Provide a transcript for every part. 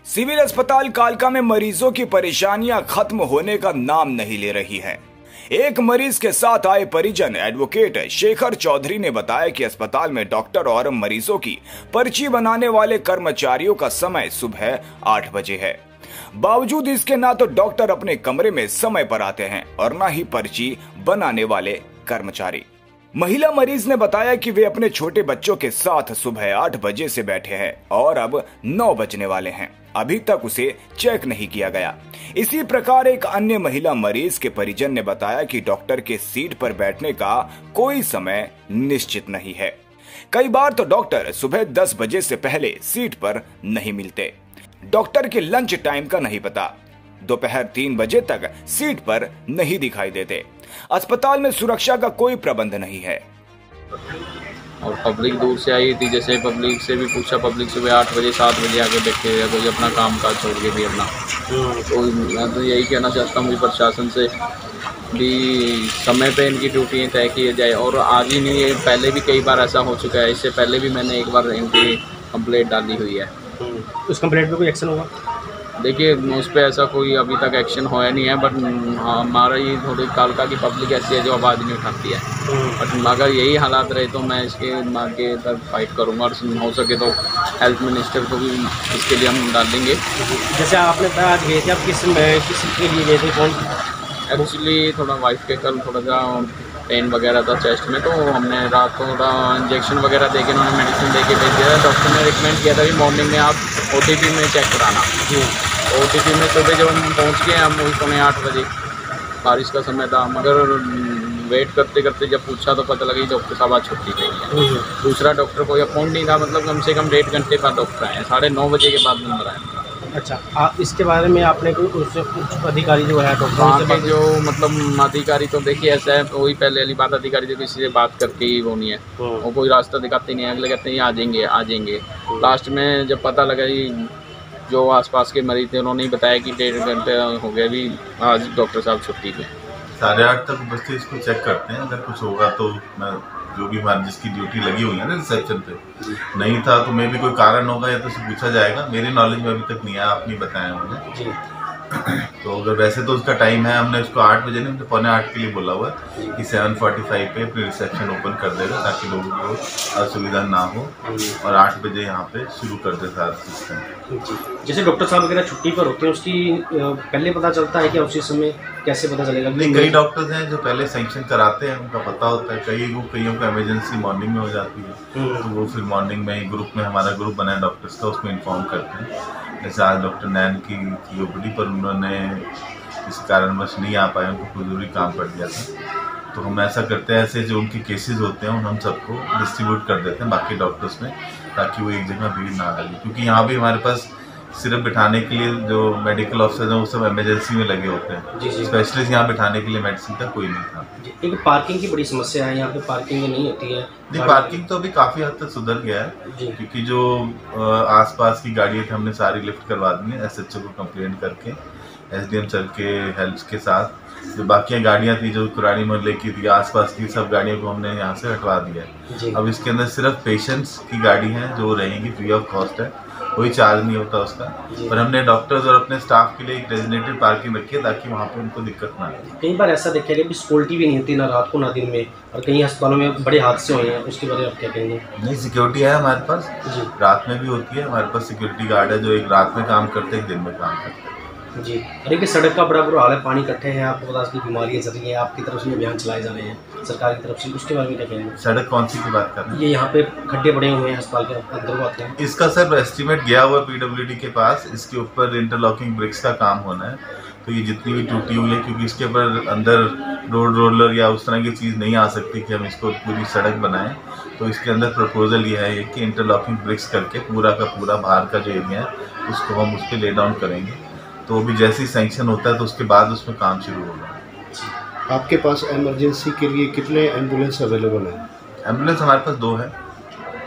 Civil अस्पताल कालका में मरीजों की परेशानियां खत्म होने का नाम नहीं ले रही हैं। एक मरीज के साथ आए परिजन एडवोकेट शेखर चौधरी ने बताया कि अस्पताल में डॉक्टर और मरीजों की पर्ची बनाने वाले कर्मचारियों का समय सुबह 8 बजे है। बावजूद इसके ना तो डॉक्टर अपने कमरे में समय पर आते हैं और ना ही पर्ची बनाने वाले कर्मचारी। महिला मरीज ने बताया कि वे अपने छोटे बच्चों के साथ सुबह 8 बजे से बैठे हैं और अब 9 बजने वाले हैं, अभी तक उसे चेक नहीं किया गया। इसी प्रकार एक अन्य महिला मरीज के परिजन ने बताया कि डॉक्टर के सीट पर बैठने का कोई समय निश्चित नहीं है। कई बार तो डॉक्टर सुबह 10 बजे से पहले सीट पर नहीं मिलते। डॉक्टर के लंच टाइम का नहीं पता, दोपहर 3 बजे तक सीट पर नहीं दिखाई देते। अस्पताल में सुरक्षा का कोई प्रबंध नहीं है। और पब्लिक दूर से आई थी, जैसे पब्लिक से भी पूछा, पब्लिक सुबह 8 बजे 7 बजे आके बैठे हैं, कोई अपना काम काज छोड़ के भी अपना। तो मैं तो यही कहना चाहता हूँ कि प्रशासन से भी समय पे इनकी ड्यूटी तय की जाए। और आज ही नहीं, पहले भी कई बार ऐसा हो चुका है। इससे पहले भी मैंने एक बार इनकी कंप्लेंट डाली हुई है। उस कंप्लेंट पे कोई एक्शन होगा? देखिए, उस पर ऐसा कोई अभी तक एक्शन होया नहीं है, बट हमारा ये थोड़ी कालका की पब्लिक ऐसी है जो आवाज़ नहीं उठाती है। बट अगर यही हालात रहे तो मैं इसके आगे तक फाइट करूँगा और हो सके तो हेल्थ मिनिस्टर को भी इसके लिए हम डालेंगे। जैसे आपने बताया आज गए थे, आप किस के लिए गए थे? कौन? एक्चुअली थोड़ा वाइफ के कल थोड़ा सा पेन वगैरह था चेस्ट में, तो हमने रात को थोड़ा इंजेक्शन वगैरह दे के उन्होंने मेडिसिन दे के भेज दिया था। डॉक्टर ने रिकमेंड किया था कि मॉर्निंग में आप OTP में चेक कराना। OTP में सुबह जब हम पहुँच गए, हम 8 बजे, बारिश का समय था, मगर वेट करते करते जब पूछा तो पता लगा कि डॉक्टर साहब आज छुट्टी पे है। दूसरा डॉक्टर कोई अपॉइंट नहीं था, मतलब कम से कम 1.5 घंटे बाद डॉक्टर आए, 9:30 बजे के बाद नंबर आया। अच्छा, इसके बारे में आपने कोई उच्च अधिकारी जो है डॉक्टर के जो मतलब अधिकारी, तो देखिए ऐसा है, वही पहले वाली बात, अधिकारी जो किसी से बात करके ही वो नहीं है, वो कोई रास्ता दिखाते नहीं है। अगले कहते हैं आ जाएंगे। लास्ट में जब पता लगा कि जो आसपास के मरीज थे उन्होंने ही बताया कि 1.5 घंटे हो गया, भी आज डॉक्टर साहब छुट्टी पे। 8:30 तक बच्चे इसको चेक करते हैं। अगर कुछ होगा तो मैं जो भी हमारी जिसकी ड्यूटी लगी हुई है ना रिसेप्शन पे, नहीं था तो मे भी कोई कारण होगा या तो उसे पूछा जाएगा। मेरी नॉलेज में अभी तक नहीं आया, आप नहीं बताया मुझे। तो अगर वैसे तो उसका टाइम है, हमने उसको 8 बजे नहीं, 7:45 के लिए बोला हुआ है कि 7:45 पे अपनी रिसेप्शन ओपन कर देगा ताकि लोगों को असुविधा ना हो और 8 बजे यहाँ पे शुरू कर दे सारा सिस्टम। जैसे डॉक्टर साहब वगैरह छुट्टी पर होते हैं, उसकी पहले पता चलता है कि उसी समय कैसे पता चलेगा? नहीं, कई डॉक्टर्स हैं जो पहले सैंक्शन कराते हैं, उनका पता होता है। कईयों को इमरजेंसी मॉर्निंग में हो जाती है, तो वो फिर मॉर्निंग में ही ग्रुप में, हमारा ग्रुप बना है डॉक्टर्स का, उसमें इन्फॉर्म करते हैं। जैसे आज डॉक्टर नैन की OPD पर उन्होंने इस कारणवश नहीं आ पाए, उनको कोई जरूरी काम पड़ गया था। तो हम ऐसा करते हैं, ऐसे जो उनके केसेस होते हैं हम सबको डिस्ट्रीब्यूट कर देते हैं बाकी डॉक्टर्स में, ताकि वो एक जगह भीड़ ना लगे। क्योंकि यहाँ भी हमारे पास सिर्फ बिठाने के लिए जो मेडिकल ऑफिसर हैं वो सब इमरजेंसी में लगे होते हैं। स्पेशलिस्ट यहाँ बिठाने के लिए मेडिसिन का कोई नहीं था। एक पार्किंग की बड़ी समस्या है, यहाँ पे पार्किंग नहीं होती है। नहीं, पार्किंग तो अभी काफ़ी हद तक सुधर गया है, क्योंकि जो आसपास की गाड़ियाँ थी हमने सारी लिफ्ट करवा दी है SHO को कंप्लेंट करके, SDM सर के हेल्प के साथ। जो बाकी गाड़ियाँ थी जो कुराड़ी मोहल्ले की थी, आसपास की सब गाड़ियों को हमने यहाँ से हटवा दिया है। अब इसके अंदर सिर्फ पेशेंट्स की गाड़ी है जो रहेंगी, फ्री ऑफ कॉस्ट है, कोई चार्ज नहीं होता उसका। पर हमने डॉक्टर्स और अपने स्टाफ के लिए एक डेजिग्नेटेड पार्किंग रखी है ताकि वहाँ पे उनको दिक्कत ना आए। कई बार ऐसा देखा गया कि सिक्योरिटी भी नहीं होती, ना रात को ना दिन में, और कई अस्पतालों में बड़े हादसे हुए हैं, उसके बारे में आप क्या कहेंगे? नहीं, सिक्योरिटी है हमारे पास, रात में भी होती है। हमारे पास सिक्योरिटी गार्ड है जो एक रात में काम करते हैं, एक दिन में काम करते हैं। जी, अरे कि सड़क का बड़ा बुरा हाल है, पानी इकट्ठे हैं, आपको पता है बीमारियाँ चल रही हैं, आपकी तरफ से अभियान चलाए जा रहे हैं सरकार की तरफ से, उसके बारे में क्या कहेंगे? सड़क कौन सी की बात कर रहे हैं? ये यहाँ पे खड्डे बड़े हुए हैं अस्पताल के अंदर आते हैं। इसका सर एस्टीमेट गया हुआ है PWD के पास, इसके ऊपर इंटरलॉकिंग ब्रिक्स का काम होना है। तो ये जितनी भी टूटी हुई है, क्योंकि इसके ऊपर अंदर रोड रोलर या उस तरह की चीज़ नहीं आ सकती कि हम इसको पूरी सड़क बनाएं, तो इसके अंदर प्रपोजल ये है कि इंटरलॉकिंग ब्रिक्स करके पूरा का पूरा बाहर का जो एरिया है उसको हम उस पर ले डाउन करेंगे। तो अभी जैसे ही सैंक्शन होता है तो उसके बाद उसमें काम शुरू होगा। आपके पास इमरजेंसी के लिए कितने एम्बुलेंस अवेलेबल हैं? एम्बुलेंस हमारे पास 2 है।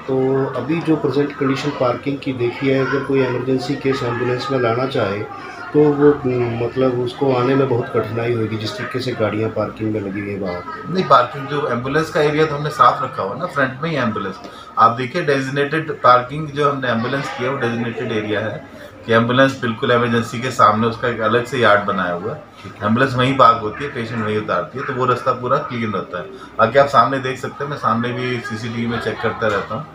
तो अभी जो प्रेजेंट कंडीशन पार्किंग की देखी है, अगर कोई इमरजेंसी केस एम्बुलेंस में लाना चाहे तो वो मतलब उसको आने में बहुत कठिनाई होगी, जिस तरीके से गाड़ियाँ पार्किंग में लगी हुई है बाहर। नहीं, पार्किंग जो एम्बुलेंस का एरिया तो हमने साफ रखा हुआ ना, फ्रंट में ही एम्बुलेंस। आप देखिए डेजिग्नेटेड पार्किंग जो हमने एम्बुलेंस किया वो डेजिग्नेटेड एरिया है कि एम्बुलेंस बिल्कुल इमरजेंसी के सामने उसका एक अलग से यार्ड बनाया हुआ है, एम्बुलेंस वहीं पार्क होती है, पेशेंट वहीं उतारती है, तो वो रास्ता पूरा क्लीन रहता है। बाकी आप सामने देख सकते हैं, मैं सामने भी सीसीटीवी में चेक करता रहता हूँ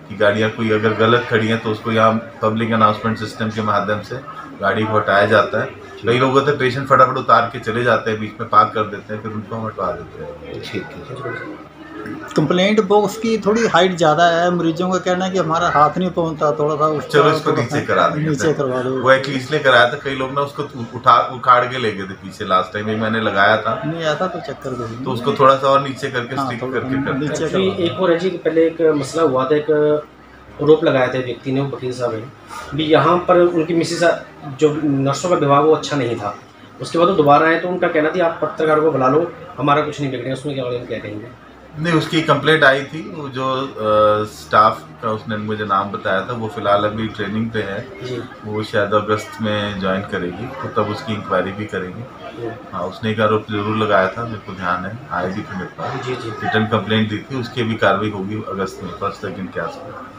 कि गाड़ियाँ कोई अगर गलत खड़ी हैं तो उसको यहाँ पब्लिक अनाउंसमेंट सिस्टम के माध्यम से गाड़ी को हटाया जाता है। कई लोग होते हैं पेशेंट फटाफट उतार के चले जाते हैं, बीच में पार्क कर देते हैं, फिर उनको हम हटवा देते हैं। ठीक है। कंप्लेंट बॉक्स की थोड़ी हाइट ज़्यादा है, मरीजों का कहना है कि हमारा हाथ नहीं पहुंचता, थोड़ा सा चलो इसको नीचे करा देंगे, नीचे करवा दो। वो एक्चुअली इसलिए कराया था, कई लोग ना उसको उखाड़ के ले गए थे पीछे, लास्ट टाइम भी मैंने लगाया था, नहीं आया था तो चेक कर देंगे, तो उसको थोड़ा सा और नीचे करके स्टिक करके नीचे जी। एक और है जी, पहले एक मसला हुआ था, एक रोप लगाया था व्यक्ति ने, वकील साहब ने भी, यहाँ पर उनकी मिसेस जो नर्सों का व्यवहार वो अच्छा नहीं था, उसके बाद वो दोबारा आए तो उनका कहना था आप पत्रकार को बुला लो, हमारा कुछ नहीं बिगड़ेगा। उसमें क्या कहेंगे? नहीं, उसकी कंप्लेंट आई थी, वो जो स्टाफ का उसने मुझे नाम बताया था, वो फिलहाल अभी ट्रेनिंग पे है, वो शायद अगस्त में ज्वाइन करेगी, तो तब उसकी इंक्वायरी भी करेंगे। हाँ, उसने एक आरोप जरूर लगाया था, मेरे को ध्यान है, आएगी फिर मेरे पास, रिटर्न कंप्लेंट दी थी, उसकी भी कार्रवाई होगी अगस्त में, 1 सेकंड के आसपास।